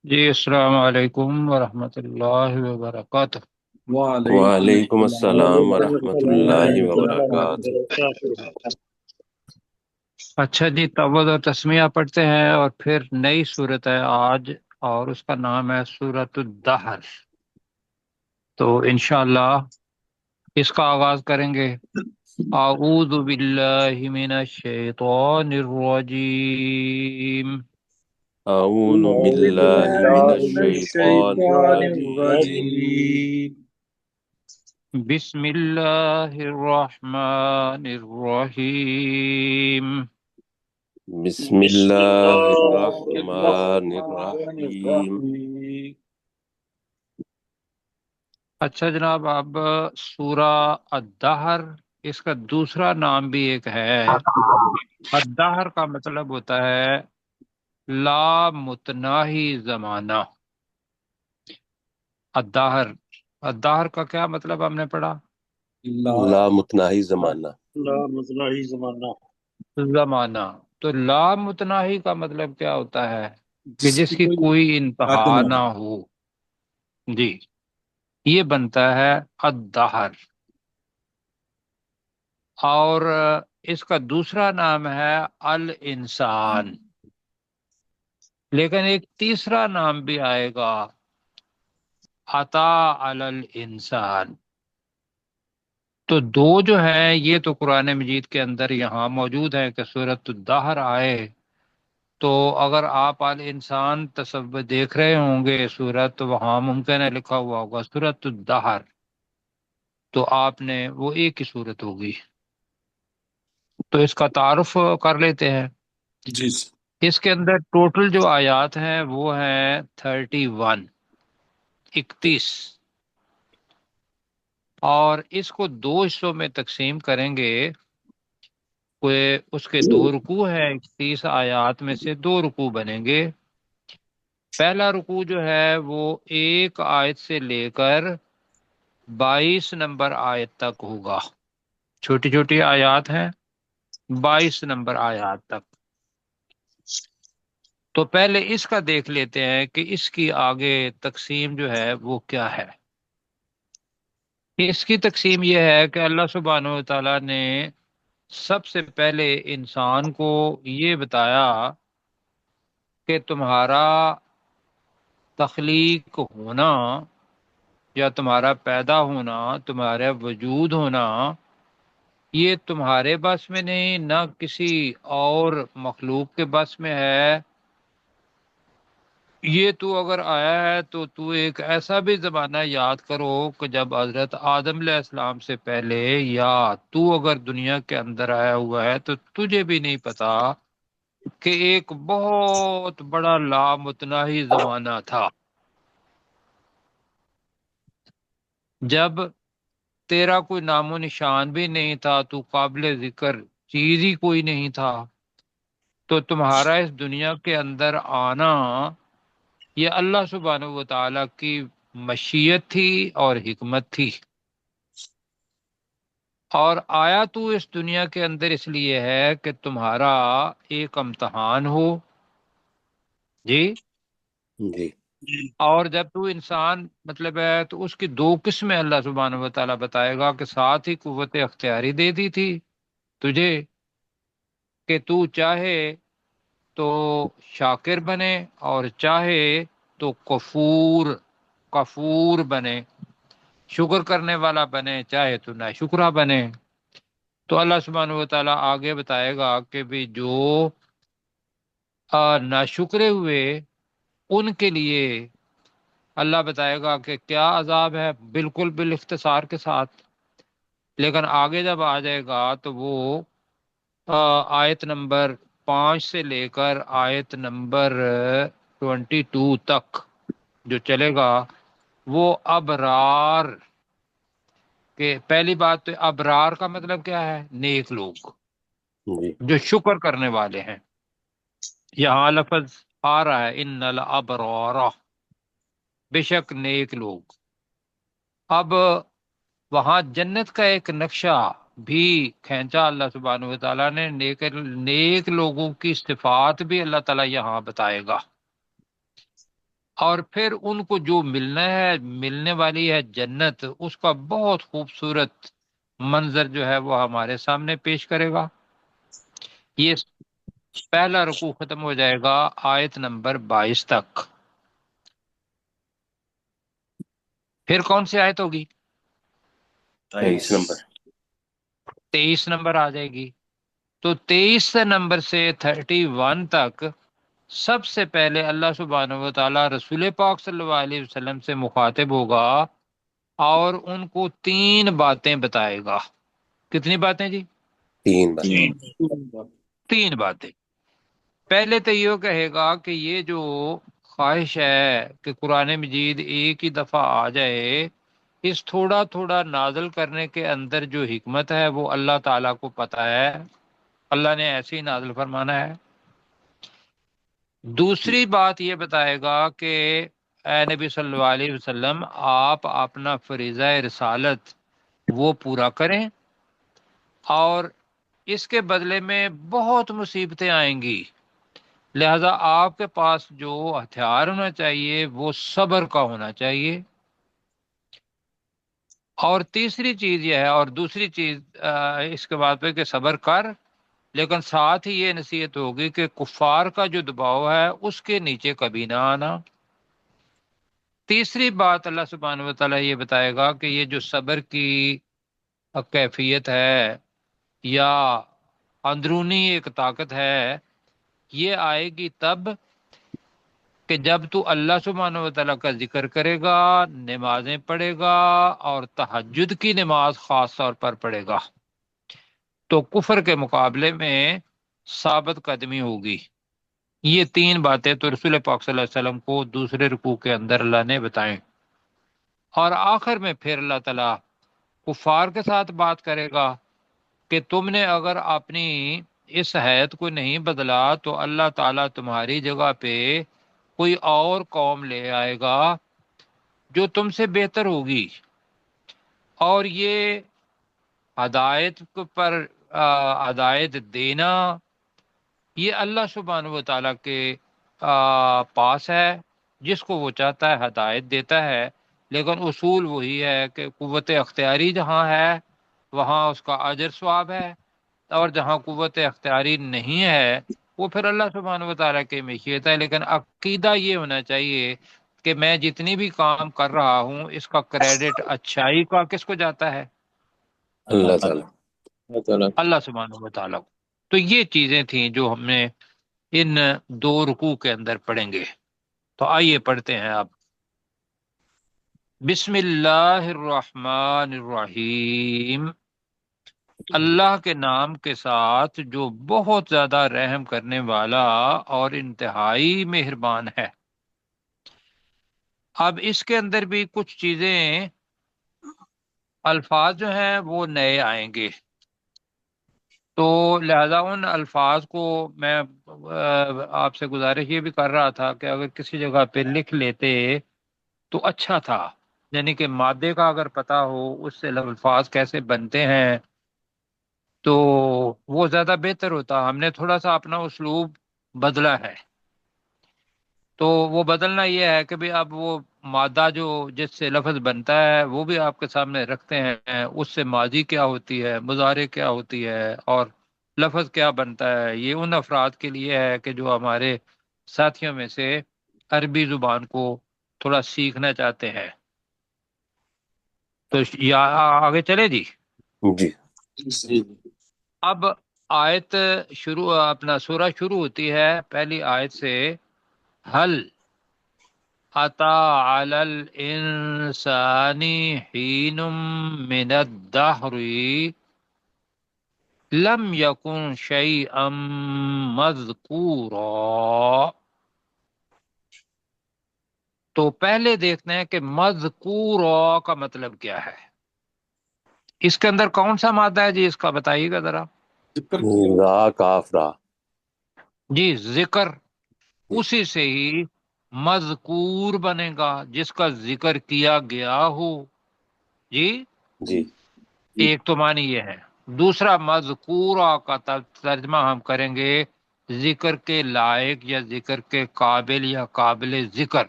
جی السلام علیکم ورحمۃ اللہ وبرکاتہ۔ وعلیکم وعلیکم السلام السلام ورحمۃ ورحمۃ اللہ اللہ وبرکاتہ۔ وبرکاتہ۔ اچھا جی، تعوذ اور تسمیہ پڑھتے ہیں اور پھر نئی صورت ہے آج، اور اس کا نام ہے سورۃ الدہر۔ تو انشاءاللہ اس کا آغاز کریں گے۔ اعوذ باللہ من الشیطان الرجیم، اعوذ أعوذ باللہ باللہ من من الشیطان الشیطان الرجیم۔ الرجیم۔ بسم اللہ الرحمن الرحیم۔ بسم بسم اللہ اللہ الرحمن الرحمن الرحیم۔ الرحیم۔ اچھا جناب، اب سورہ الدہر، اس کا دوسرا نام بھی ایک ہے۔ الدہر کا مطلب ہوتا ہے لا متناہی زمانہ۔ الدہر، الدہر کا کیا مطلب ہم نے پڑھا؟ لا لا متناہی زمانہ۔ لا مطلعی زمانہ، زمانہ۔ تو لا متناہی کا مطلب کیا ہوتا ہے؟ کہ جس جس کی کی کوئی کوئی انتہا حد نہ نہ ہو۔ ہو۔ جی، یہ بنتا ہے الدہر۔ اور اس کا دوسرا نام ہے الانسان، لیکن ایک تیسرا نام بھی آئے گا، عطا علی الانسان۔ تو دو جو ہے یہ تو قرآن مجید کے اندر یہاں موجود ہے کہ سورۃ الدہر آئے، تو اگر آپ الانسان تصور دیکھ رہے ہوں گے سورت، تو وہاں ممکن ہے لکھا ہوا ہوگا سورۃ الدہر، تو آپ نے وہ ایک ہی صورت ہوگی۔ تو اس کا تعارف کر لیتے ہیں۔ جی اس کے اندر ٹوٹل جو آیات ہیں وہ ہیں 31، 31، اور اس کو دو حصوں میں تقسیم کریں گے۔ کوئی اس کے دو رکوع ہیں، 31 آیات میں سے دو رکوع بنیں گے۔ پہلا رکوع جو ہے وہ ایک آیت سے لے کر 22 نمبر آیت تک ہوگا۔ چھوٹی چھوٹی آیات ہیں، 22 نمبر آیات تک۔ تو پہلے اس کا دیکھ لیتے ہیں کہ اس کی آگے تقسیم جو ہے وہ کیا ہے۔ اس کی تقسیم یہ ہے کہ اللہ سبحانہ و تعالیٰ نے سب سے پہلے انسان کو یہ بتایا کہ تمہارا تخلیق ہونا یا تمہارا پیدا ہونا، تمہارا وجود ہونا، یہ تمہارے بس میں نہیں، نہ کسی اور مخلوق کے بس میں ہے۔ یہ تو اگر آیا ہے تو ایک ایسا بھی زمانہ یاد کرو کہ جب حضرت آدم علیہ السلام سے پہلے، یا تو اگر دنیا کے اندر آیا ہوا ہے تو تجھے بھی نہیں پتا کہ ایک بہت بڑا لامتناہی زمانہ تھا، جب تیرا کوئی نام و نشان بھی نہیں تھا، تو قابل ذکر چیز ہی کوئی نہیں تھا۔ تو تمہارا اس دنیا کے اندر آنا یہ اللہ سبحانہ و تعالیٰ کی مشیت تھی اور حکمت تھی۔ اور آیا تو اس دنیا کے اندر اس لیے ہے کہ تمہارا ایک امتحان ہو۔ جی، جی جی۔ اور جب تو انسان مطلب ہے تو اس کی دو قسمیں اللہ سبحانہ و تعالیٰ بتائے گا کہ ساتھ ہی قوت اختیاری دے دی تھی تجھے کہ تو چاہے تو شاکر بنے اور چاہے تو کفور بنے، شکر کرنے والا بنے، چاہے تو ناشکرہ بنے۔ تو اللہ سبحانہ و تعالیٰ آگے بتائے گا کہ بھی جو ناشکرے ہوئے ان کے لیے اللہ بتائے گا کہ کیا عذاب ہے، بالکل بالاختصار کے ساتھ۔ لیکن آگے جب آ جائے گا تو وہ آیت نمبر 5 سے لے کر آیت نمبر 22 تک جو چلے گا، وہ ابرار کہ پہلی بات تو ابرار کا مطلب کیا ہے؟ نیک لوگ جی جو شکر کرنے والے ہیں۔ یہاں لفظ آ رہا ہے ان الابرار، بے شک نیک لوگ۔ اب وہاں جنت کا ایک نقشہ بھی کھینچا اللہ سبحانہ و تعالیٰ نے، نیک لوگوں کی صفات بھی اللہ تعالیٰ یہاں بتائے گا۔ اور پھر ان کو جو ملنا ہے، ملنے والی ہے جنت، اس کا بہت خوبصورت منظر جو ہے وہ ہمارے سامنے پیش کرے گا۔ یہ پہلا رکوع ختم ہو جائے گا آیت نمبر 22 تک۔ پھر کون سی آیت ہوگی؟ 23 نمبر۔ 23 نمبر آ جائے گی۔ تو 23 نمبر سے 31 تک سب سے پہلے اللہ سبحانہ و تعالیٰ رسول پاک صلی اللہ علیہ وسلم سے مخاطب ہوگا اور ان کو 3 باتیں بتائے گا۔ کتنی باتیں جی؟ 3 بار۔ 3 باتیں۔ پہلے تو یہ کہے گا کہ یہ جو خواہش ہے کہ قرآن مجید ایک ہی دفعہ آ جائے، اس تھوڑا تھوڑا نازل کرنے کے اندر جو حکمت ہے وہ اللہ تعالیٰ کو پتہ ہے، اللہ نے ایسے ہی نازل فرمانا ہے۔ دوسری بات یہ بتائے گا کہ اے نبی صلی اللہ علیہ وسلم، آپ اپنا فریضہ رسالت وہ پورا کریں، اور اس کے بدلے میں بہت مصیبتیں آئیں گی، لہذا آپ کے پاس جو ہتھیار ہونا چاہیے وہ صبر کا ہونا چاہیے۔ اور تیسری چیز یہ ہے، اور دوسری چیز اس کے بعد پہ کہ صبر کر، لیکن ساتھ ہی یہ نصیحت ہوگی کہ کفار کا جو دباؤ ہے اس کے نیچے کبھی نہ آنا۔ تیسری بات اللہ سبحانہ و تعالیٰ یہ بتائے گا کہ یہ جو صبر کی کیفیت ہے یا اندرونی ایک طاقت ہے، یہ آئے گی تب کہ جب تو اللہ سبحانہ و تعالیٰ کا ذکر کرے گا، نمازیں پڑھے گا، اور تہجد کی نماز خاص طور پر پڑھے گا، تو کفر کے مقابلے میں ثابت قدمی ہوگی۔ یہ 3 باتیں تو رسول پاک صلی اللہ علیہ وسلم کو دوسرے رکوع کے اندر اللہ نے بتائیں، اور آخر میں پھر اللہ تعالیٰ کفار کے ساتھ بات کرے گا کہ تم نے اگر اپنی اس حیت کو نہیں بدلا تو اللہ تعالیٰ تمہاری جگہ پہ کوئی اور قوم لے آئے گا جو تم سے بہتر ہوگی، اور یہ ہدایت پر ہدایت دینا یہ اللہ سبحانہ و تعالیٰ کے پاس ہے، جس کو وہ چاہتا ہے ہدایت دیتا ہے، لیکن اصول وہی ہے کہ قوت اختیاری جہاں ہے وہاں اس کا اجر ثواب ہے، اور جہاں قوت اختیاری نہیں ہے وہ پھر اللہ سبحانہ و تعالیٰ کی مشیت ہے۔ لیکن عقیدہ یہ ہونا چاہیے کہ میں جتنی بھی کام کر رہا ہوں اس کا کریڈٹ اچھائی کا کس کو جاتا ہے؟ اللہ تعالیٰ۔ اللہ سبحانہ و تعالیٰ کو۔ تو یہ چیزیں تھیں جو ہم نے ان 2 رکوع کے اندر پڑھیں گے۔ تو آئیے پڑھتے ہیں اب۔ بسم اللہ الرحمن الرحیم، اللہ کے نام کے ساتھ جو بہت زیادہ رحم کرنے والا اور انتہائی مہربان ہے۔ اب اس کے اندر بھی کچھ چیزیں، الفاظ جو ہیں وہ نئے آئیں گے، تو لہذا ان الفاظ کو میں آپ سے گزارش یہ بھی کر رہا تھا کہ اگر کسی جگہ پہ لکھ لیتے تو اچھا تھا، یعنی کہ مادے کا اگر پتہ ہو اس سے الفاظ کیسے بنتے ہیں تو وہ زیادہ بہتر ہوتا۔ ہم نے تھوڑا سا اپنا اسلوب بدلا ہے، تو وہ بدلنا یہ ہے کہ بھی اب وہ مادہ جو جس سے لفظ بنتا ہے وہ بھی آپ کے سامنے رکھتے ہیں، اس سے ماضی کیا ہوتی ہے، مضارع کیا ہوتی ہے، اور لفظ کیا بنتا ہے۔ یہ ان افراد کے لیے ہے کہ جو ہمارے ساتھیوں میں سے عربی زبان کو تھوڑا سیکھنا چاہتے ہیں۔ تو یا آگے چلے جی۔ جی۔ اب آیت شروع، اپنا سورہ شروع ہوتی ہے پہلی آیت سے، حل اتا علی الانسان حین من الدہر لم یکن شیئا مذکورا۔ تو پہلے دیکھتے ہیں کہ مذکورا کا مطلب کیا ہے۔ اس کے اندر کون سا مادہ ہے جی، اس کا بتائیے گا ذرا۔ را کاف را۔ جی ذکر، اسی سے ہی مذکور بنے گا جس کا ذکر کیا گیا ہو۔ جی جی۔ ایک تو معنی یہ ہے، دوسرا مذکورہ کا ترجمہ ہم کریں گے ذکر کے لائق یا ذکر کے قابل یا قابل ذکر۔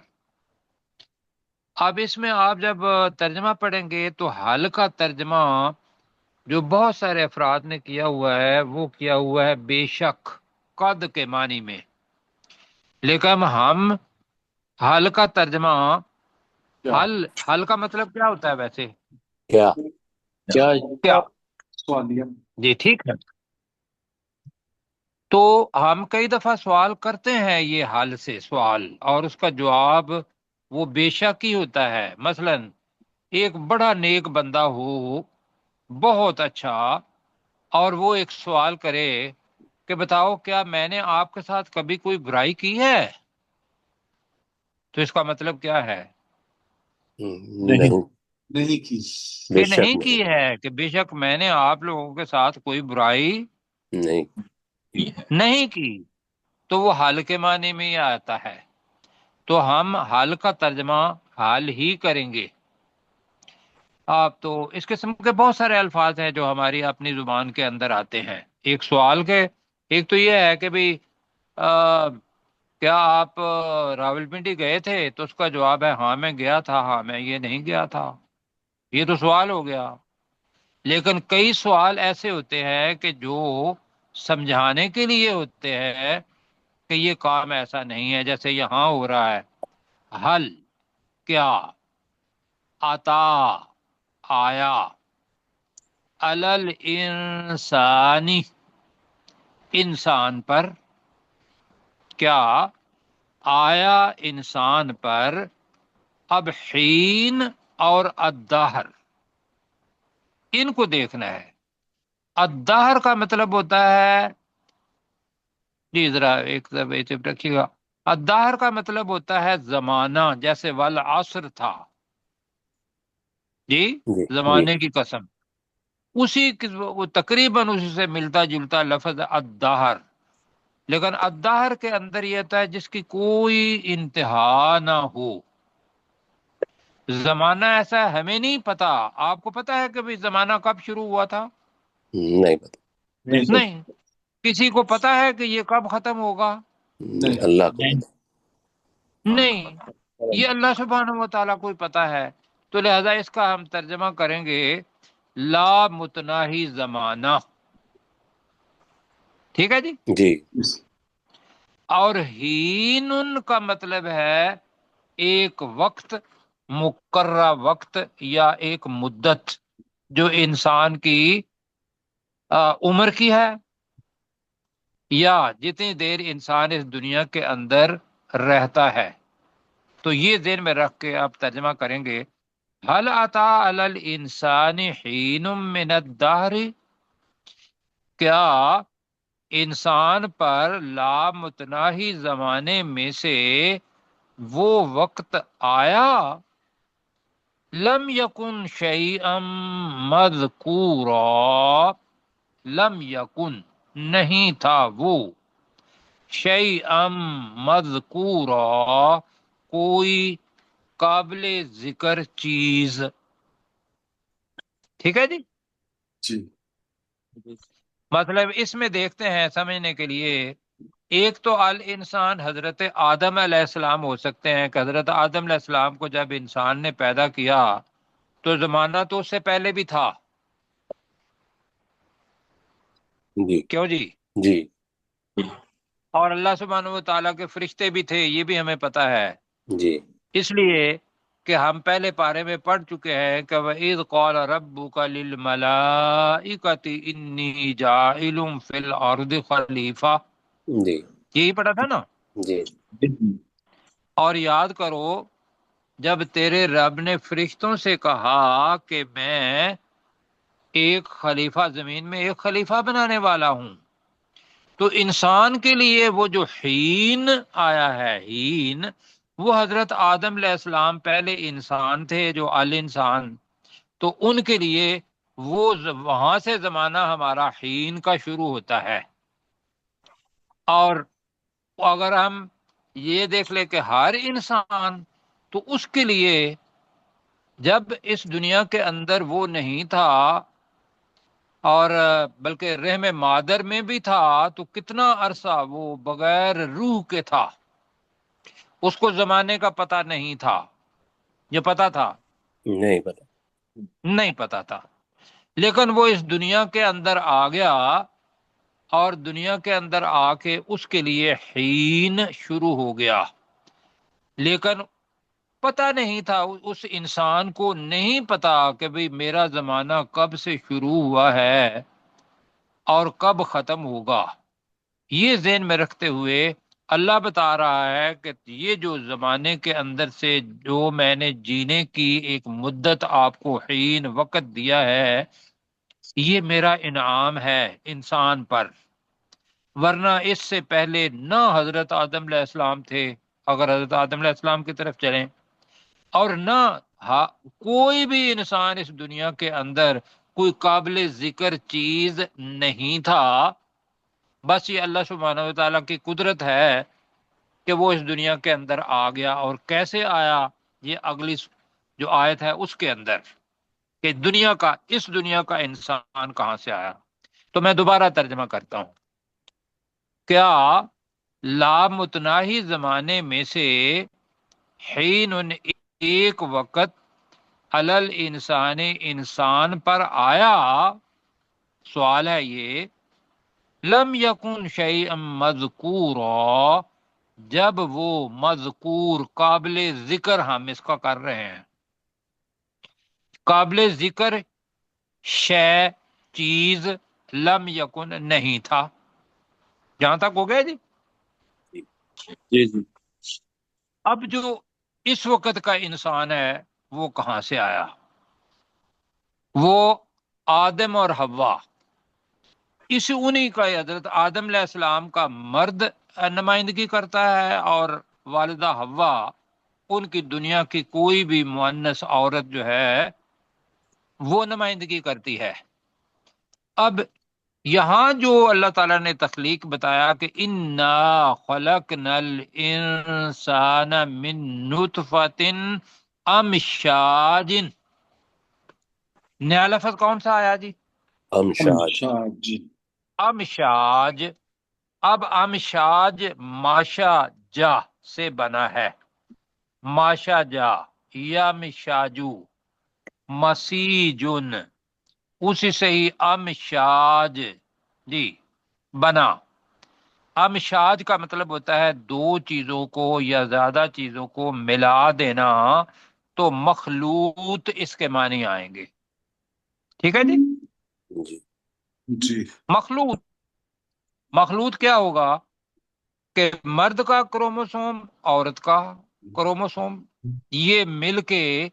اب اس میں آپ جب ترجمہ پڑھیں گے تو حل کا ترجمہ جو بہت سارے افراد نے کیا ہوا ہے وہ کیا ہوا ہے بے شک قد کے معنی میں، لیکن ہم حل کا ترجمہ، کیا حل کا مطلب کیا ہوتا ہے ویسے؟ کیا کیا کیا؟ سوالیہ جی ٹھیک ہے، تو ہم کئی دفعہ سوال کرتے ہیں یہ حل سے سوال، اور اس کا جواب وہ بے شک ہی ہوتا ہے۔ مثلا ایک بڑا نیک بندہ ہو، بہت اچھا، اور وہ ایک سوال کرے کہ بتاؤ کیا میں نے آپ کے ساتھ کبھی کوئی برائی کی ہے؟ تو اس کا مطلب کیا ہے؟ نہیں نہیں، نہیں کی بے کہ شک نہیں نہیں، کی ہے، کہ بے شک میں نے آپ لوگوں کے ساتھ کوئی برائی نہیں، نہیں کی، تو وہ حال کے معنی میں ہی آتا ہے۔ تو ہم حال کا ترجمہ حال ہی کریں گے۔ آپ تو اس قسم کے بہت سارے الفاظ ہیں جو ہماری اپنی زبان کے اندر آتے ہیں ایک سوال کے۔ ایک تو یہ ہے کہ بھئی کیا آپ راولپنڈی گئے تھے؟ تو اس کا جواب ہے ہاں میں گیا تھا، ہاں میں یہ نہیں گیا تھا، یہ تو سوال ہو گیا۔ لیکن کئی سوال ایسے ہوتے ہیں کہ جو سمجھانے کے لیے ہوتے ہیں کہ یہ کام ایسا نہیں ہے، جیسے یہاں ہو رہا ہے حل، کیا، عطا، آیا، علل انسانی، انسان پر، کیا آیا انسان پر، اب حین اور الدہر ان کو دیکھنا ہے۔ الدہر کا مطلب ہوتا ہے، جی ذرا ایک چپ رکھیے گا، الدہر کا مطلب ہوتا ہے زمانہ، جیسے والعصر تھا، جی جی جی زمانے کی قسم، وہ تقریباً اسی سے ملتا جلتا لفظ الدہر۔ لیکن الدہر کے اندر یہ ہوتا ہے جس کی کوئی انتہا نہ ہو۔ زمانہ ایسا ہے ہمیں نہیں پتا، آپ کو پتا ہے کہ بھئی زمانہ کب شروع ہوا تھا؟ نہیں پتہ، نہیں نہیں۔ کسی کو پتا ہے کہ یہ کب ختم ہوگا؟ نہیں، اللہ کو پتہ۔ نہیں، یہ اللہ سبحانہ و تعالیٰ کو ہی پتا ہے۔ تو لہذا اس کا ہم ترجمہ کریں گے لا متناہی زمانہ، ٹھیک ہے جی۔ جی اور ہین کا مطلب ہے ایک وقت، مقررہ وقت یا ایک مدت جو انسان کی عمر کی ہے، یا جتنی دیر انسان اس دنیا کے اندر رہتا ہے۔ تو یہ ذہن میں رکھ کے آپ ترجمہ کریں گے حل عطا علی الانسان حین من الدہر، کیا انسان پر لامتناہی زمانے میں سے وہ وقت آیا، لم یکن شیئا مذکورا، لم یکن نہیں تھا وہ، شیئا مذکورا کوئی قابل ذکر چیز، ٹھیک ہے جی۔ جی مطلب اس میں دیکھتے ہیں سمجھنے کے لیے، ایک تو الانسان حضرت آدم علیہ السلام ہو سکتے ہیں کہ حضرت آدم علیہ السلام کو جب انسان نے پیدا کیا تو زمانہ تو اس سے پہلے بھی تھا، جی کیوں جی؟ جی اور اللہ سبحانہ و تعالیٰ کے فرشتے بھی تھے، یہ بھی ہمیں پتہ ہے، جی اس لیے کہ ہم پہلے پارے میں پڑھ چکے ہیں کہ وَإِذْ قَالَ رَبُّكَ لِلْمَلَائِكَةِ إِنِّي جَاعِلٌ فِي الْأَرْضِ خَلِيفَةً، جی یہی پڑھا تھا نا۔ جی اور یاد کرو جب تیرے رب نے فرشتوں سے کہا کہ میں ایک خلیفہ زمین میں ایک خلیفہ بنانے والا ہوں، تو انسان کے لیے وہ جو حین آیا ہے، حین، وہ حضرت آدم علیہ السلام پہلے انسان تھے جو الانسان، تو ان کے لیے وہ وہاں سے زمانہ ہمارا حین کا شروع ہوتا ہے۔ اور اگر ہم یہ دیکھ لیں کہ ہر انسان، تو اس کے لیے جب اس دنیا کے اندر وہ نہیں تھا اور بلکہ رحم مادر میں بھی تھا، تو کتنا عرصہ وہ بغیر روح کے تھا، اس کو زمانے کا پتہ نہیں تھا۔ یہ پتا تھا؟ نہیں پتا. نہیں پتا تھا، لیکن وہ اس دنیا کے اندر آ گیا، اور دنیا کے اندر آ کے اس کے لیے حین شروع ہو گیا، لیکن پتہ نہیں تھا، اس انسان کو نہیں پتا کہ بھئی میرا زمانہ کب سے شروع ہوا ہے اور کب ختم ہوگا۔ یہ ذہن میں رکھتے ہوئے اللہ بتا رہا ہے کہ یہ جو زمانے کے اندر سے جو میں نے جینے کی ایک مدت آپ کو حین وقت دیا ہے، یہ میرا انعام ہے انسان پر، ورنہ اس سے پہلے نہ حضرت آدم علیہ السلام تھے، اگر حضرت آدم علیہ السلام کی طرف چلیں، اور نہ کوئی بھی انسان اس دنیا کے اندر کوئی قابل ذکر چیز نہیں تھا۔ بس یہ اللہ سبحانہ و تعالیٰ کی قدرت ہے کہ وہ اس دنیا کے اندر آ گیا، اور کیسے آیا یہ اگلی جو آیت ہے اس کے اندر، کہ اس دنیا کا انسان کہاں سے آیا۔ تو میں دوبارہ ترجمہ کرتا ہوں، کیا لامتناہی زمانے میں سے حین ایک وقت علل انسان پر آیا؟ سوال ہے یہ، لم یکن شیئا مذکورا، جب وہ مذکور قابل ذکر، ہم اس کا کر رہے ہیں، قابل ذکر شے چیز لم یکن نہیں تھا۔ جہاں تک ہو گیا جی؟ جی جی. اب جو اس وقت کا انسان ہے وہ کہاں سے آیا؟ وہ آدم اور حوا، اس انہی کا حضرت آدم علیہ السلام کا مرد نمائندگی کرتا ہے، اور والدہ حوا ان کی دنیا کی کوئی بھی مؤنث عورت جو ہے وہ نمائندگی کرتی ہے۔ اب یہاں جو اللہ تعالیٰ نے تخلیق بتایا کہ انا خلقنا الانسان من نطفۃ امشاج، نیا لفظ کون سا آیا جی؟ امشاج. جی. امشاج۔ اب امشاج ماشا جا سے بنا ہے، ماشا جا یا مشاجو مسیجن، اسی سے ہی امشاج جی بنا۔ امشاج کا مطلب ہوتا ہے دو چیزوں کو یا زیادہ چیزوں کو ملا دینا، تو مخلوط اس کے معنی آئیں گے۔ ٹھیک ہے جی؟ جی. جی. مخلوط کیا ہوگا کہ مرد کا کروموسوم، عورت کا کروموسوم، یہ مل کے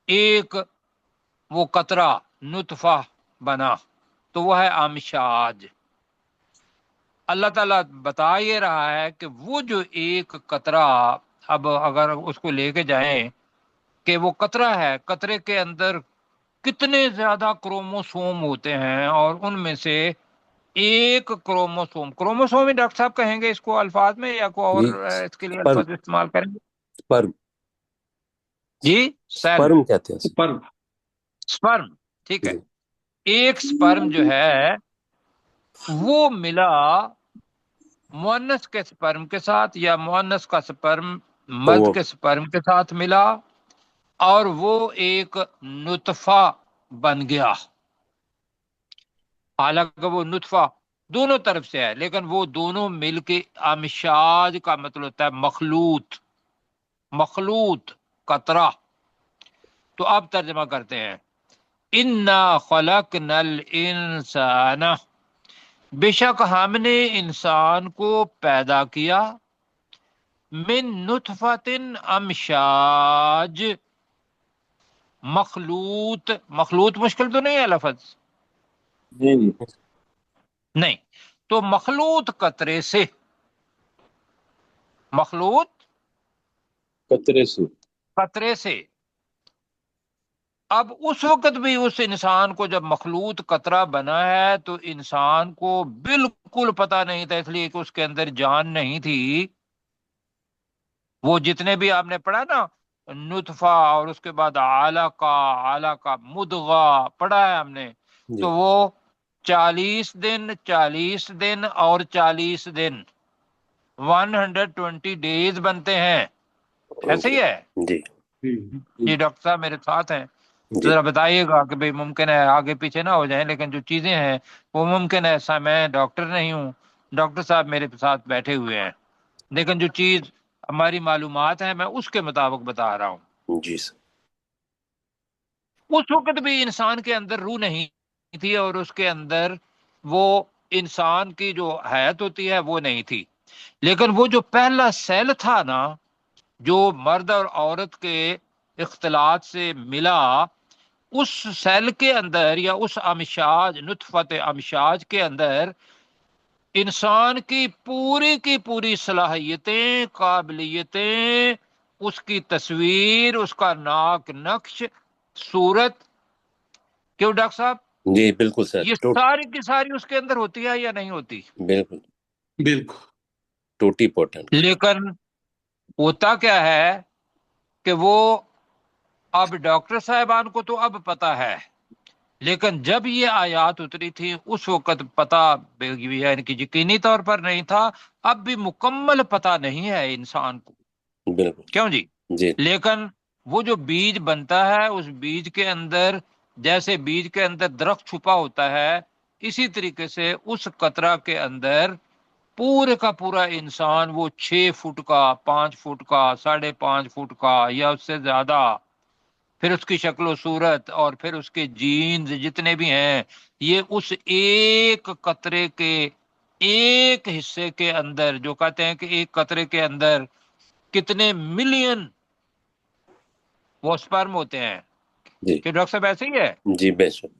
ایک وہ قطرہ نطفہ بنا، تو وہ ہے امشاج۔ اللہ تعالیٰ بتا یہ رہا ہے کہ وہ جو ایک قطرہ، اب اگر اس کو لے کے جائیں کہ وہ قطرہ ہے، قطرے کے اندر کتنے زیادہ کروموسوم ہوتے ہیں، اور ان میں سے ایک کروموسوم ہی ڈاکٹر صاحب کہیں گے اس کو الفاظ میں، یا کوئی اور یہ اس کے لیے سپرم. الفاظ استعمال کریں گے؟ سپرم. جی سیل، سپرم کہتے ہیں. پر سپرم، ٹھیک ہے۔ جی. ایک سپرم جو ہے وہ ملا مؤنث کے سپرم کے ساتھ، یا مؤنث کا سپرم تو مرد وہ کے سپرم کے ساتھ ملا، اور وہ ایک نطفہ بن گیا۔ حالانکہ وہ نطفہ دونوں طرف سے ہے، لیکن وہ دونوں مل کے امشاج کا مطلب ہوتا ہے مخلوط قطرہ۔ تو اب ترجمہ کرتے ہیں، انا خلقنا الانسان، بے شک ہم نے انسان کو پیدا کیا، من نطفۃ امشاج، مخلوط مشکل تو نہیں ہے لفظ؟ نہیں، تو مخلوط قطرے سے، مخلوط قطرے سے۔ اب اس وقت بھی اس انسان کو جب مخلوط قطرہ بنا ہے تو انسان کو بالکل پتہ نہیں تھا، اس لیے کہ اس کے اندر جان نہیں تھی۔ وہ جتنے بھی آپ نے پڑھا نا، نطفہ اور اس کے بعد علقہ مدغہ پڑھا ہے ہم نے، جی. تو وہ 40 دن اور 40 دن 120 ڈیز بنتے ہیں، ایسے ہی ہے۔ جی. جی ڈاکٹر صاحب میرے ساتھ ہیں، جی ذرا بتائیے گا کہ بھئی ممکن ہے آگے پیچھے نہ ہو جائیں، لیکن جو چیزیں ہیں وہ ممکن ہے ایسا، میں ڈاکٹر نہیں ہوں، ڈاکٹر صاحب میرے ساتھ بیٹھے ہوئے ہیں، لیکن جو چیز ہماری معلومات ہیں میں اس کے مطابق بتا رہا ہوں۔ جی سر اس وقت بھی انسان کے اندر روح نہیں تھی، اور اس کے اندر وہ انسان کی جو حیات ہوتی ہے وہ نہیں تھی، لیکن وہ جو پہلا سیل تھا نا، جو مرد اور عورت کے اختلاط سے ملا، اس سیل کے اندر یا اس امشاج، نطفت امشاج کے اندر انسان کی پوری صلاحیتیں، قابلیتیں، اس کی تصویر، اس کا ناک نقش، صورت، کیوں ڈاکٹر صاحب جی بالکل سر یہ ساری کی ساری اس کے اندر ہوتی ہے یا نہیں ہوتی؟ بالکل بالکل ٹوٹی پوٹنٹ لیکن ہوتا کیا ہے کہ وہ اب ڈاکٹر صاحبان کو تو اب پتا ہے، لیکن جب یہ آیات اتری تھی اس وقت پتا یعنی کہ یقینی طور پر نہیں تھا، اب بھی مکمل پتا نہیں ہے انسان کو، بالکل کیوں جی؟ جی لیکن وہ جو بیج بنتا ہے، اس بیج کے اندر، جیسے بیج کے اندر درخت چھپا ہوتا ہے، اسی طریقے سے اس قطرہ کے اندر پورے کا پورا انسان، وہ 6 فٹ کا، 5 فٹ کا، 5.5 فٹ کا یا اس سے زیادہ، پھر اس کی شکل و صورت اور پھر اس کے جینز جتنے بھی ہیں، یہ اس ایک قطرے کے ایک حصے کے اندر، جو کہتے ہیں کہ ایک قطرے کے اندر کتنے ملین وہ سپرم ہوتے ہیں، جی کہ ڈاکٹر صاحب ایسے ہی ہے، جی بے شک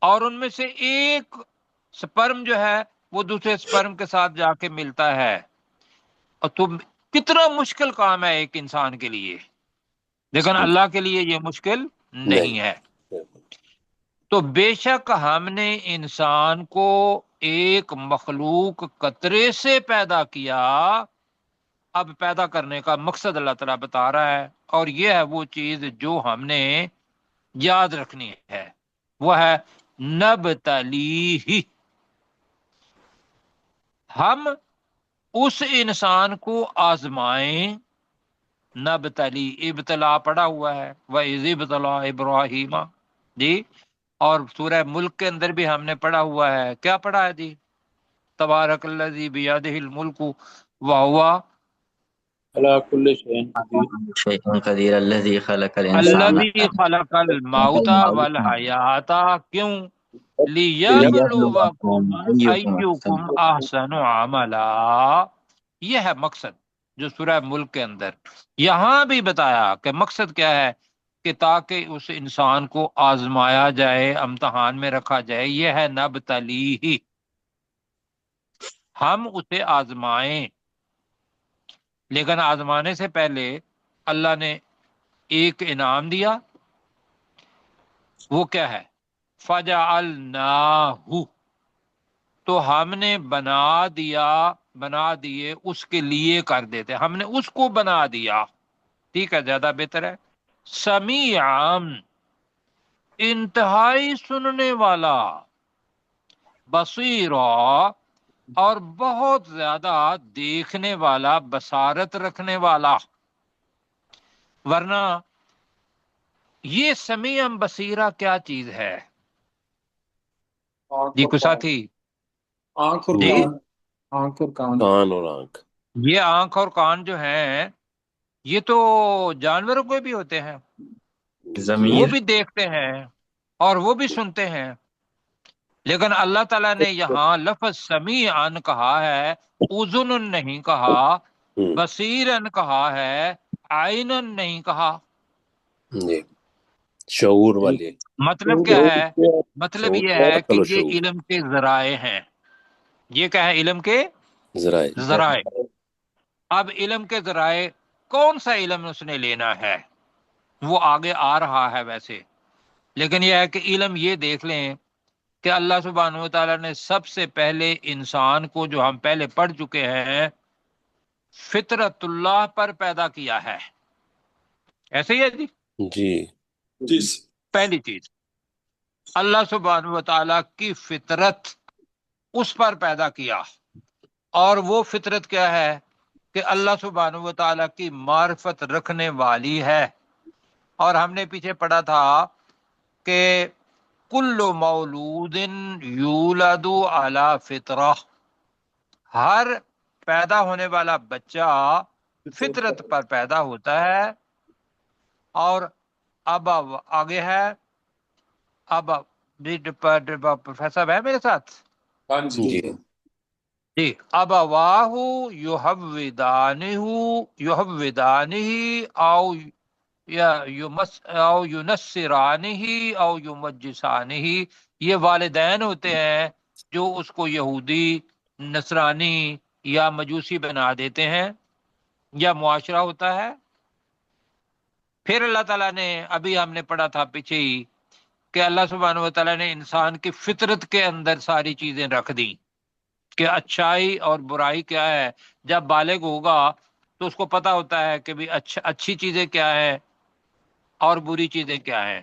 اور ان میں سے ایک سپرم جو ہے وہ دوسرے سپرم کے ساتھ جا کے ملتا ہے، اور تم کتنا مشکل کام ہے ایک انسان کے لیے، لیکن اللہ کے لیے یہ مشکل نہیں ہے۔ بالکل تو بے شک ہم نے انسان کو ایک مخلوق قطرے سے پیدا کیا، اب پیدا کرنے کا مقصد اللہ تعالیٰ بتا رہا ہے، اور یہ ہے وہ چیز جو ہم نے یاد رکھنی ہے، وہ ہے نبتلیہ، ہم اس انسان کو آزمائیں، نبتلی، ابتلا پڑا ہوا ہے، وَإِذِ ابْتَلَىٰ إِبْرَاهِيمَ، جی، اور سورہ ملک کے اندر بھی ہم نے پڑھا ہوا ہے، کیا پڑھا ہے جی؟ تبارک الذی بیدہ الملک وہو على كل شيء قدير شيء قدير الذي خلق الإنسان الذی خلق الموت والحیات، کیوں؟ ليبلوكم لیبلوکم أيكم أحسن ایکم احسن عملا، یہ ہے مقصد جو سورہ ملک کے اندر یہاں بھی بتایا کہ مقصد کیا ہے، کہ تاکہ اس انسان کو آزمایا جائے، امتحان میں رکھا جائے، یہ ہے نبتلیہ، ہم اسے آزمائیں، لیکن آزمانے سے پہلے اللہ نے ایک انعام دیا، وہ کیا ہے؟ فَجَعَلْنَاهُ، تو ہم نے بنا دیے، اس کے لیے کر دیتے، ہم نے اس کو بنا دیا، ٹھیک ہے، زیادہ بہتر ہے، سمیعاً، انتہائی سننے والا، بصیرا، اور بہت زیادہ دیکھنے والا، بصارت رکھنے والا، ورنہ یہ سمیع بصیرہ کیا چیز ہے آنکھ جی؟ اور کو کان ساتھی آنکھ اور جی، کان آنکھ اور کان کان اور آنکھ یہ آنکھ اور کان جو ہیں یہ تو جانوروں کو بھی ہوتے ہیں، وہ ضمیر بھی دیکھتے ہیں اور وہ بھی سنتے ہیں، لیکن اللہ تعالیٰ نے یہاں لفظ سمیعاً کہا ہے، اذن نہیں کہا، ہوں، بصیرن کہا ہے، عینن نہیں کہا۔ جی شعور والے مطلب کیا ہے؟ مطلب شعور یہ ہے کہ عقل و یہ شعور علم کے ذرائع ہیں، یہ کیا ہے؟ علم کے ذرائع ذرائع۔ اب علم کے ذرائع، کون سا علم اس نے لینا ہے وہ آگے آ رہا ہے ویسے، لیکن یہ ہے کہ علم یہ دیکھ لیں کہ اللہ سبحانہ و تعالیٰ نے سب سے پہلے انسان کو، جو ہم پہلے پڑھ چکے ہیں، فطرت اللہ پر پیدا کیا ہے، ایسے ہی ہے جی؟ جی جی پہلی چیز اللہ سبحانہ و تعالیٰ کی فطرت، اس پر پیدا کیا، اور وہ فطرت کیا ہے کہ اللہ سبحانہ و تعالیٰ کی معرفت رکھنے والی ہے۔ اور ہم نے پیچھے پڑھا تھا کہ کل مولود یولد علی فطرہ، ہر پیدا ہونے والا بچہ فطرت پر پیدا ہوتا ہے۔ اور اب آگے ہے، اب پروفیسر ہے میرے ساتھ ہاں جی جی جی، ابواہ یحودانہ او او ینصرانہ او یمجسانہ، یہ والدین ہوتے ہیں جو اس کو یہودی، نصرانی یا مجوسی بنا دیتے ہیں، یا معاشرہ ہوتا ہے۔ پھر اللہ تعالیٰ نے، ابھی ہم نے پڑھا تھا پیچھے ہی، کہ اللہ سبحانہ و تعالیٰ نے انسان کی فطرت کے اندر ساری چیزیں رکھ دی کہ اچھائی اور برائی کیا ہے۔ جب بالغ ہوگا تو اس کو پتہ ہوتا ہے کہ بھی اچھی چیزیں کیا ہیں اور بری چیزیں کیا ہیں۔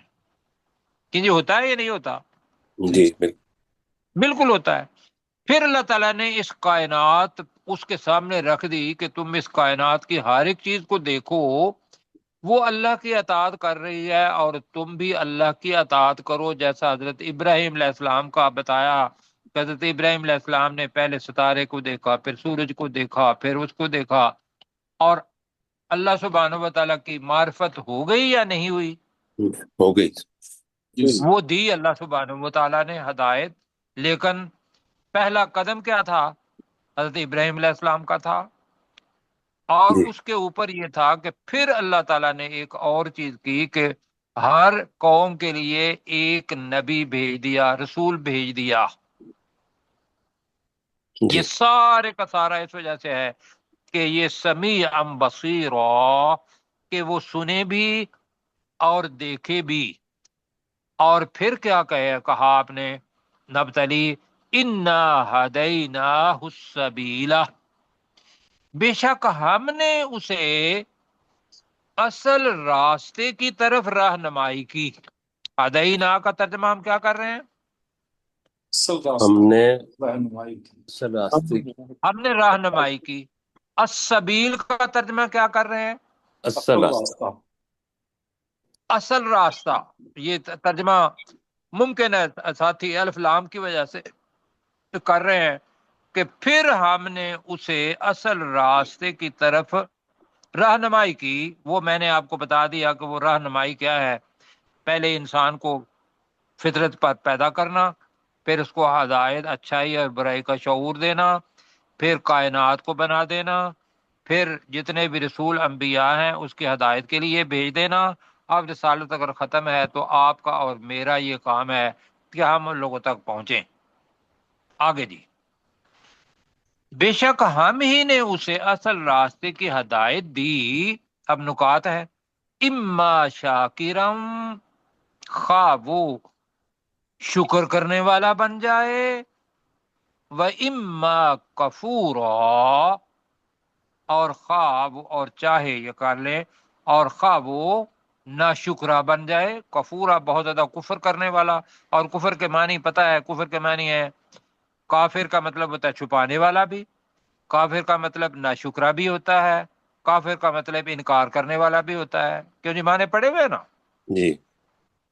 کہ یہ ہوتا ہے یا نہیں ہوتا؟ جی بالکل بالکل ہوتا ہے۔ پھر اللہ تعالیٰ نے اس کائنات اس کے سامنے رکھ دی کہ تم اس کائنات کی ہر ایک چیز کو دیکھو، وہ اللہ کی اطاعت کر رہی ہے اور تم بھی اللہ کی اطاعت کرو، جیسا حضرت ابراہیم علیہ السلام کا بتایا۔ حضرت ابراہیم علیہ السلام نے پہلے ستارے کو دیکھا، پھر سورج کو دیکھا، پھر اس کو دیکھا، اور اللہ سبحانہ و تعالیٰ کی معرفت ہو گئی یا نہیں ہوئی؟ ہو گئی۔ وہ دی اللہ سبحانہ و تعالیٰ نے ہدایت، لیکن پہلا قدم کیا تھا؟ حضرت ابراہیم علیہ السلام کا تھا۔ اور جی اس کے اوپر یہ تھا کہ پھر اللہ تعالیٰ نے ایک اور چیز کی کہ ہر قوم کے لیے ایک نبی بھیج دیا، رسول بھیج دیا۔ جی یہ سارے کا سارا اس وجہ سے ہے کہ یہ سمیع بصیر، کہ وہ سنے بھی اور دیکھے بھی۔ اور پھر کیا کہا آپ نے؟ نبتلی انا ہدیناہ السبیل، بے شک ہم نے اسے اصل راستے کی طرف رہنمائی کی۔ ہدینا کا ترجمہ ہم کیا کر رہے ہیں؟ ہم نے رہنمائی کی۔ اصل راستے کی ہم نے رہنمائی کی۔ السبیل کا ترجمہ کیا کر رہے ہیں؟ اصل راستہ۔ اصل راستہ۔ یہ ترجمہ ممکن ہے ساتھی الف لام کی وجہ سے کر رہے ہیں کہ پھر ہم نے اسے اصل راستے کی طرف رہنمائی کی۔ وہ میں نے آپ کو بتا دیا کہ وہ رہنمائی کیا ہے۔ پہلے انسان کو فطرت پر پیدا کرنا، پھر اس کو ہدایت، اچھائی اور برائی کا شعور دینا، پھر کائنات کو بنا دینا، پھر جتنے بھی رسول انبیاء ہیں اس کی ہدایت کے لیے بھیج دینا۔ اب رسالت اگر ختم ہے تو آپ کا اور میرا یہ کام ہے کہ ہم ان لوگوں تک پہنچیں۔ آگے جی، بے شک ہم ہی نے اسے اصل راستے کی ہدایت دی۔ اب نکات ہے، اما شاکرم، خواہ وہ شکر کرنے والا بن جائے، و اما کفورا، اور خواہ وہ، اور چاہے یہ کر لے، اور خواہ وہ ناشکرا بن جائے۔ کفورا بہت زیادہ کفر کرنے والا، اور کفر کے معنی پتہ ہے، کفر کے معنی ہے، کافر کا مطلب ہوتا ہے چھپانے والا بھی، کافر کا مطلب ناشکرا بھی ہوتا ہے، کافر کا مطلب انکار کرنے والا بھی ہوتا ہے۔ کیوں جی معنی پڑے ہوئے نا؟ جی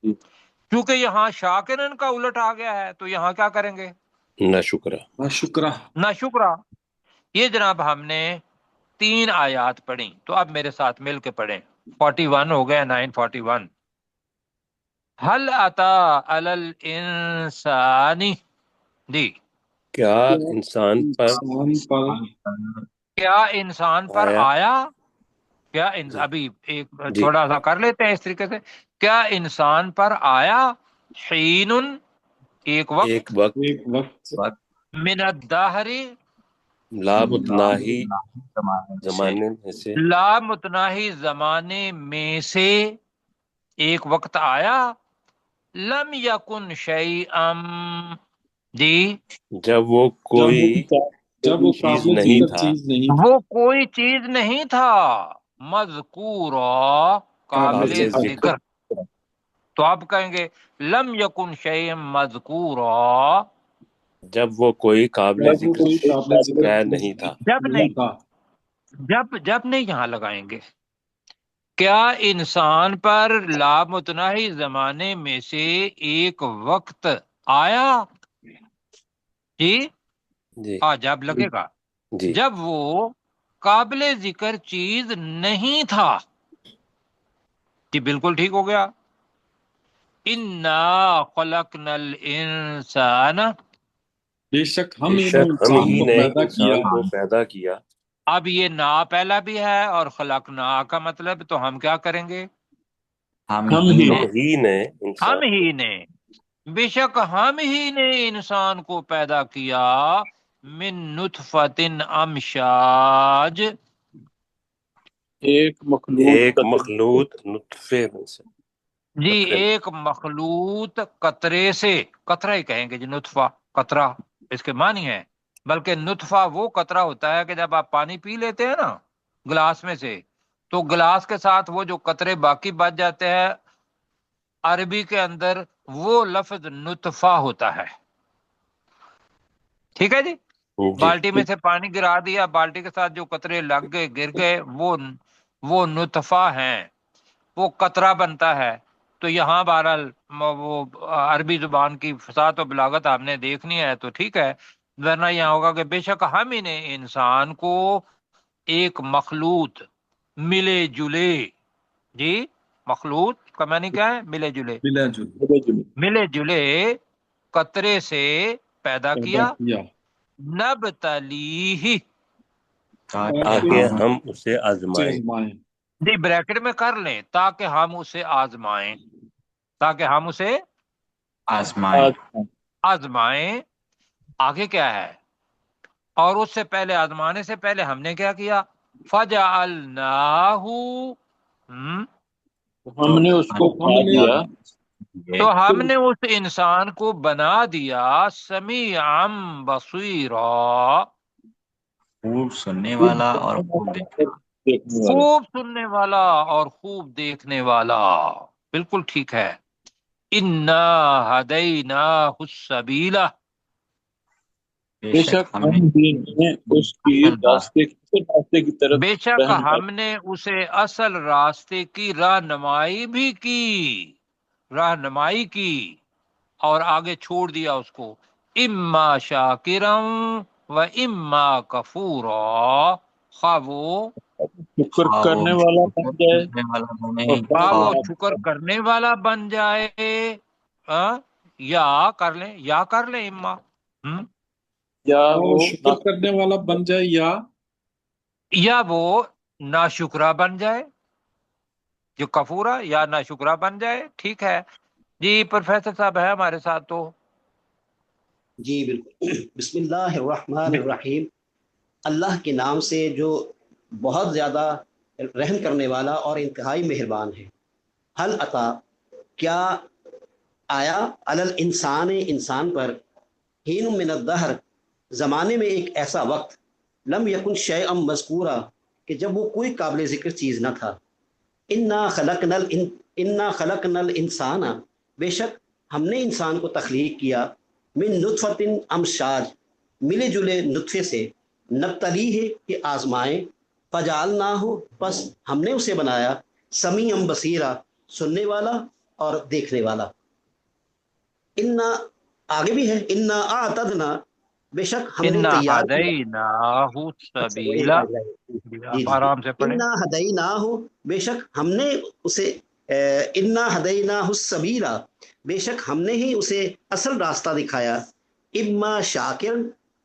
کیونکہ یہاں شاکرن کا الٹ آ گیا ہے تو یہاں کیا کریں گے؟ نہ شکرہ۔ شکرہ۔ ناشکرا۔ یہ جناب ہم نے 3 آیات پڑھی، تو اب میرے ساتھ مل کے پڑھیں۔ 41 ہو گیا، 941۔ حل اتا علی الانسان، جی کیا انسان پر کیا انسان پر آیا؟ کیا ابھی ایک جی تھوڑا سا کر لیتے ہیں اس طریقے سے، کیا انسان پر آیا حین، ایک ایک وقت، وقت من الدہر، لا متناہی زمانے میں سے، لا متناہی زمانے میں سے ایک وقت آیا، لم یکن شیئا، جی جب وہ کوئی جب وہ چیز قابل نہیں ذکر تھا، چیز نہیں تھی، وہ کوئی چیز نہیں تھا، مذکورا، قابل قابل ذکر۔ تو آپ کہیں گے لم یکن شیئا مذکورا، جب وہ کوئی قابل جب وہ ذکر کوئی قابل ذکر شے چیز نہیں تھا۔ جب نہیں، تھا۔ جب نہیں یہاں لگائیں گے. کیا انسان پر لامتناہی زمانے میں سے ایک وقت آیا؟ جی جی ہاں جب لگے گا، جی جب وہ قابل ذکر چیز نہیں تھا. جی بالکل ٹھیک ہو گیا. انا خلقنا الانسان. بے شک ہم بے ہی نے شک ہم انسان ہی کو نے پیدا کیا. انسان کو پیدا کیا. اب یہ نا پہلا بھی ہے اور خلقنا کا مطلب تو ہم کیا کریں گے؟ ہم ہم ہی ہی ہم ہی نے انسان ہم ہی نے، بے شک ہم ہی نے انسان کو پیدا کیا من نطفت امشاج. ایک مخلوط ایک قطر مخلوط نطفے میں سے، جی قطرے میں. ایک مخلوط قطرے سے، قطرہ ہی کہیں گے جی، نطفہ قطرہ اس کے معنی ہے. بلکہ نطفہ وہ قطرہ ہوتا ہے کہ جب آپ پانی پی لیتے ہیں نا گلاس میں سے، تو گلاس کے ساتھ وہ جو قطرے باقی بچ جاتے ہیں، عربی کے اندر وہ لفظ نطفہ ہوتا ہے. ٹھیک ہے جی. جی بالٹی میں سے پانی گرا دیا، بالٹی کے ساتھ جو قطرے لگ گئے گر گئے، وہ نطفہ ہیں، وہ قطرہ بنتا ہے. تو یہاں بہرحال وہ عربی زبان کی فصاحت و بلاغت آپ نے دیکھنی ہے تو ٹھیک ہے، ورنہ یہاں ہوگا کہ بے شک ہم ہی نے انسان کو ایک مخلوط ملے جلے. جی مخلوط کا معنی کیا ہے؟ ملے جلے. ملا جو ملے جلے قطرے سے پیدا پیدا کیا. کیا نبتلیہ. تاکہ ہم اسے سے آزمائیں. آزمائیں. جی بریکٹ میں کر لیں، تاکہ ہم اسے آزمائیں، تاکہ ہم اسے آسمان آزمائیں. آگے کیا ہے؟ اور اس سے پہلے آزمانے سے پہلے ہم نے کیا کیا؟ فجعلناہ. ہم نے اس کو ہم بنا نے دیا تو ہم نے اس انسان کو بنا دیا سمیعا بصیرا، خوب سننے خوب والا اور سننے خوب والا دیکھنے اور دیکھنے والا. خوب سننے والا اور خوب دیکھنے والا. بالکل ٹھیک ہے. انا ہدیناہ السبیل. بے شک ہم بھی نے اس کی راستے کی طرف بے شک رہنمائی ہم نے اسے اصل راستے کی رہنمائی بھی کی، رہنمائی کی، اور آگے چھوڑ دیا اس کو. اما شاکرم و اما کفورا. خواہ وہ شکر کرنے والا بن جائے اور خواہ بعد وہ شکر کرنے والا بن جائے، یا کر لیں، یا کر لیں اما. یا اور وہ شکر کرنے والا بن جائے یا وہ ناشکرا بن جائے، جو کفورا یا ناشکرا بن جائے. ٹھیک ہے جی. پروفیسر صاحب ہے ہمارے ساتھ تو جی بالکل. بسم اللہ الرحمن الرحیم. اللہ کے نام سے جو بہت زیادہ رحم کرنے والا اور انتہائی مہربان ہے. حل عطا، کیا آیا، علل انسان پر، ہین من الدہر، زمانے میں ایک ایسا وقت، لم یکن شیئا مذکورا، کہ جب وہ کوئی قابل ذکر چیز نہ تھا. انا خلقنا الانسان، بے شک ہم نے انسان کو تخلیق کیا، من نطفت امشاج، ملے جلے نطفے سے، نبتلی ہے کہ آزمائیں، فجعلنا ہو، پس ہم نے اسے بنایا، سمیعا بصیرا، سننے والا اور دیکھنے والا. انا، آگے بھی ہے، انا اعتدنا، بے شک ہم نے انا تیار کیا. ہدیناہ اچھا السبیل. جی آپ جی جی. آرام سے پڑھیں. انا ہدیناہ، بے شک ہم نے اسے، انا ہدیناہ السبیلا، بے شک ہم نے ہی اسے اصل راستہ دکھایا. اما شاکر،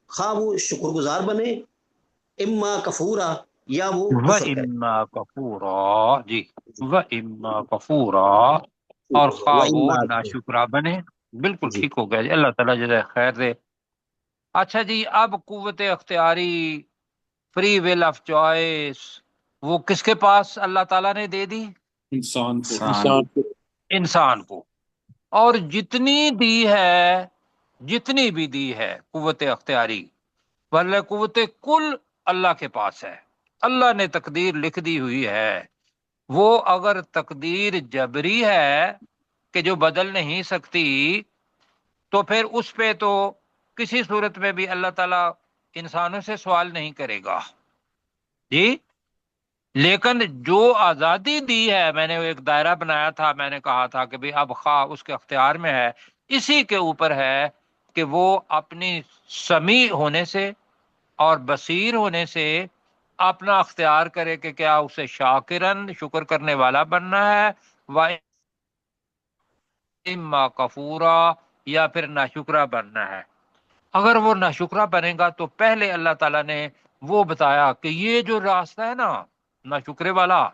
خواہ وہ شکر گزار بنے، اما کفورا، یا وہ و کفر کرے. اما کفورا. جی و اما کفورا، اور و خواہ وہ اما، ناشکرا بنے. بالکل جی ٹھیک ہو گیا جی. اللہ تعالیٰ جزائے خیر دے. اچھا جی. اب قوت اختیاری، فری ول آف چوائس، وہ کس کے پاس اللہ تعالیٰ نے دے دی؟ انسان کو. انسان کو انسان کو. اور جتنی دی ہے، جتنی بھی دی ہے قوت اختیاری، ورنہ قوت کل اللہ کے پاس ہے. اللہ نے تقدیر لکھ دی ہوئی ہے. وہ اگر تقدیر جبری ہے کہ جو بدل نہیں سکتی، تو پھر اس پہ تو کسی صورت میں بھی اللہ تعالیٰ انسانوں سے سوال نہیں کرے گا. جی، لیکن جو آزادی دی ہے، میں نے ایک دائرہ بنایا تھا، میں نے کہا تھا کہ اب خواہ اس کے اختیار میں ہے، اسی کے اوپر ہے کہ وہ اپنی سمیع ہونے سے اور بصیر ہونے سے اپنا اختیار کرے کہ کیا اسے شاکرن، شکر کرنے والا بننا ہے، و اما کفورا، یا پھر ناشکرا بننا ہے۔ اگر وہ ناشکرا بنے گا تو پہلے اللہ تعالیٰ نے وہ بتایا کہ یہ جو راستہ ہے نا ناشکرے والا،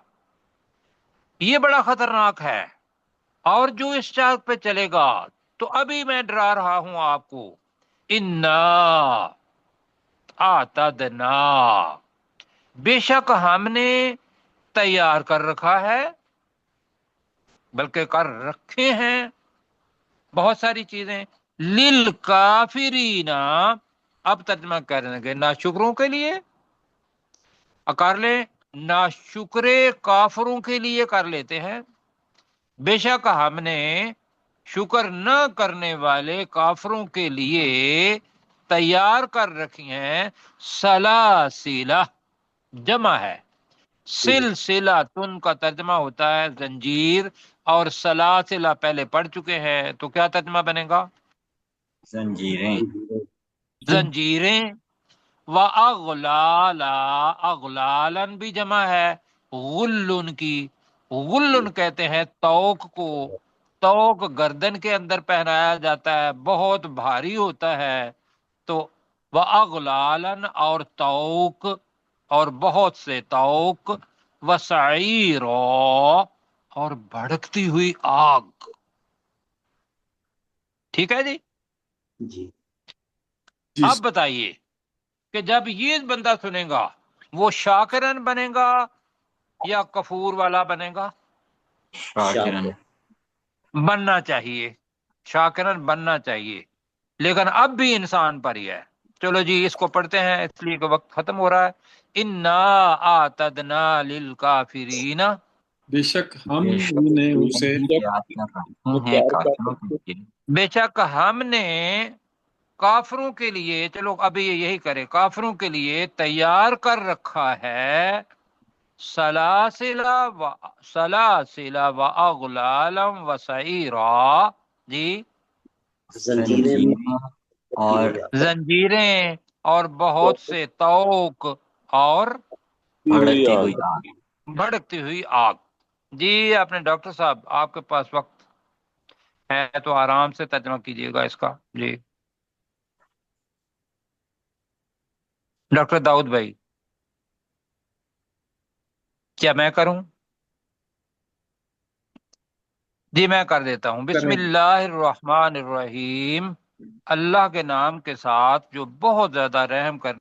یہ بڑا خطرناک ہے، اور جو اس چاک پہ چلے گا تو ابھی میں ڈرا رہا ہوں آپ کو، انا اعتدنا، بے شک ہم نے تیار کر رکھا ہے، بلکہ کر رکھے ہیں بہت ساری چیزیں، للکافرین، اب ترجمہ کریں گے ناشکروں کے لیے، کر لیں، ناشکرے کافروں کے لیے کر لیتے ہیں، بے شک ہم نے شکر نہ کرنے والے کافروں کے لیے تیار کر رکھی ہیں سلاسلہ، جمع ہے، سلسلہ تن کا ترجمہ ہوتا ہے زنجیر، اور سلاسلہ پہلے پڑھ چکے ہیں، تو کیا ترجمہ بنے گا؟ زنجیریں، زنجیریں، وَأَغْلَالًا، اغلالن بھی جمع ہے، غلن کی، غلن کہتے ہیں توق کو، توق گردن کے اندر پہنایا جاتا ہے، بہت بھاری ہوتا ہے، تو وَأَغْلَالًا، اور توق، اور بہت سے توق، وَسَعِيرًا، اور بھڑکتی ہوئی آگ۔ ٹھیک ہے جی، جی جی اب بتائیے کہ جب یہ بندہ سنے گا وہ شاکرن بنے گا یا کفور والا بنے گا؟ شاکرن، بننا چاہیے، شاکرن بننا چاہیے، لیکن اب بھی انسان پر ہی ہے۔ چلو جی اس کو پڑھتے ہیں اس لیے کہ وقت ختم ہو رہا ہے۔ انا اعتدنا للکافرین، بے شک ہم بے شک نے اسے تیار کر رکھے ہیں کافروں کے لیے، بے شک ہم نے کافروں کے لیے، چلو ابھی یہی کرے، کافروں کے لیے تیار کر رکھا ہے سلاسل و اغلالا و سعیرا، جی، زنجیریں بھی زنجیریں اور رکھی ہوئی زنجیریں اور بہت سے توق اور بھڑکتی ہوئی آگ۔ بھڑکتی ہوئی آگ۔ جی اپنے ڈاکٹر صاحب آپ کے پاس وقت ہے تو آرام سے ترجمہ کیجیے گا اس کا، جی ڈاکٹر داؤد بھائی، کیا میں کروں؟ جی میں کر دیتا ہوں۔ بسم کریں۔ اللہ الرحمن الرحیم، اللہ کے نام کے ساتھ جو بہت زیادہ رحم کر